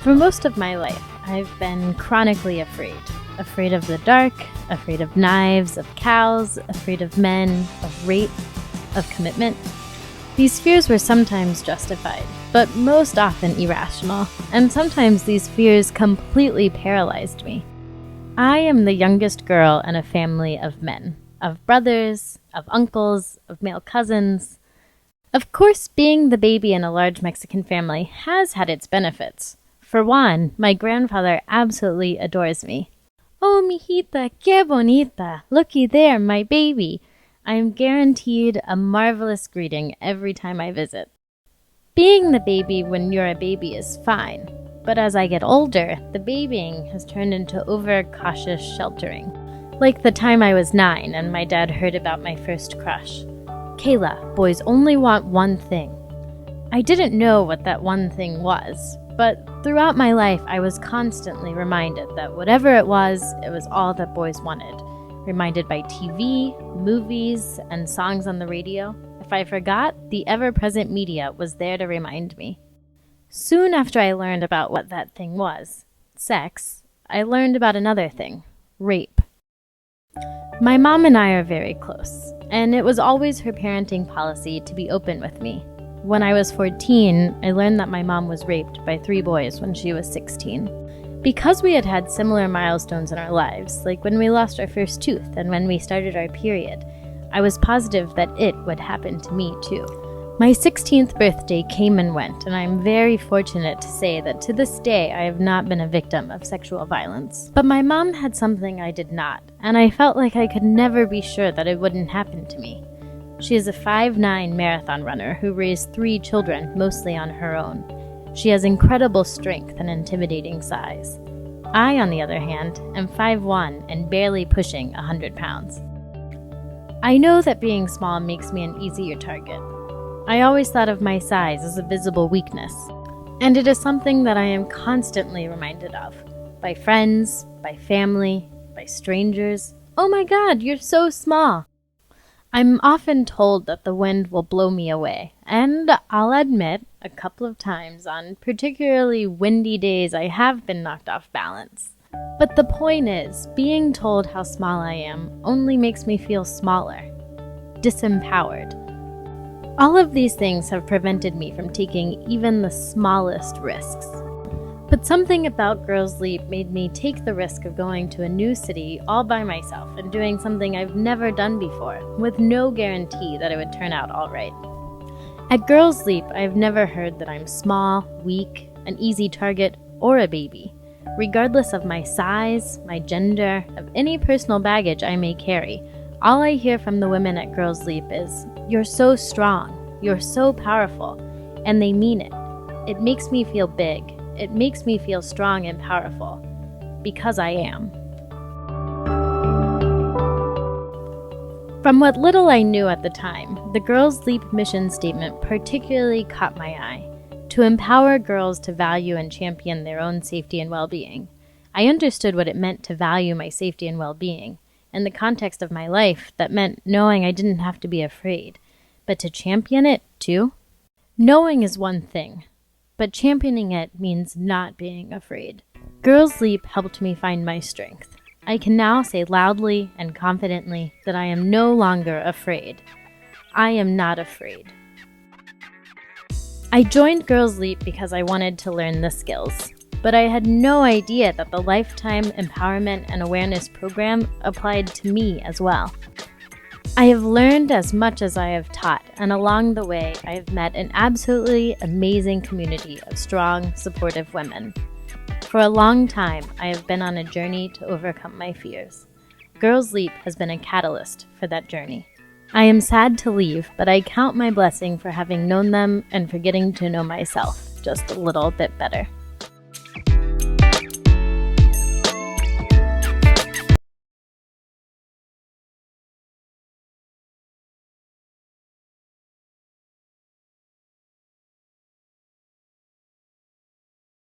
For most of my life, I've been chronically afraid. Afraid of the dark, afraid of knives, of cows, afraid of men, of rape, of commitment. These fears were sometimes justified, but most often irrational, and sometimes these fears completely paralyzed me. I am the youngest girl in a family of men, of brothers, of uncles, of male cousins. Of course, being the baby in a large Mexican family has had its benefits. For one, my grandfather absolutely adores me. "Oh, mijita, qué bonita! Looky there, my baby!" I am guaranteed a marvelous greeting every time I visit. Being the baby when you're a baby is fine, but as I get older, the babying has turned into over-cautious sheltering. Like the time I was 9 and my dad heard about my first crush. "Kayla, boys only want one thing." I didn't know what that one thing was, but throughout my life I was constantly reminded that whatever it was all that boys wanted. Reminded by TV, movies, and songs on the radio. If I forgot, the ever-present media was there to remind me. Soon after I learned about what that thing was, sex, I learned about another thing, rape. My mom and I are very close, and it was always her parenting policy to be open with me. When I was 14, I learned that my mom was raped by 3 boys when she was 16. Because we had had similar milestones in our lives, like when we lost our first tooth and when we started our period, I was positive that it would happen to me too. My 16th birthday came and went, and I am very fortunate to say that to this day I have not been a victim of sexual violence. But my mom had something I did not, and I felt like I could never be sure that it wouldn't happen to me. She is a 5'9" marathon runner who raised 3 children, mostly on her own. She has incredible strength and intimidating size. I, on the other hand, am 5'1" and barely pushing 100 pounds. I know that being small makes me an easier target. I always thought of my size as a visible weakness, and it is something that I am constantly reminded of. By friends, by family, by strangers. "Oh my God, you're so small!" I'm often told that the wind will blow me away, and I'll admit, a couple of times on particularly windy days I have been knocked off balance. But the point is, being told how small I am only makes me feel smaller, disempowered. All of these things have prevented me from taking even the smallest risks. But something about Girls Leap made me take the risk of going to a new city all by myself and doing something I've never done before, with no guarantee that it would turn out all right. At Girls Leap, I've never heard that I'm small, weak, an easy target, or a baby. Regardless of my size, my gender, of any personal baggage I may carry, all I hear from the women at Girls Leap is, "You're so strong, you're so powerful," and they mean it. It makes me feel big. It makes me feel strong and powerful, because I am. From what little I knew at the time, the Girls Leap mission statement particularly caught my eye, to empower girls to value and champion their own safety and well-being. I understood what it meant to value my safety and well-being. In the context of my life, that meant knowing I didn't have to be afraid, but to champion it too? Knowing is one thing, but championing it means not being afraid. Girls Leap helped me find my strength. I can now say loudly and confidently that I am no longer afraid. I am not afraid. I joined Girls Leap because I wanted to learn the skills, but I had no idea that the Lifetime Empowerment and Awareness Program applied to me as well. I have learned as much as I have taught, and along the way, I have met an absolutely amazing community of strong, supportive women. For a long time, I have been on a journey to overcome my fears. Girls Leap has been a catalyst for that journey. I am sad to leave, but I count my blessing for having known them and for getting to know myself just a little bit better.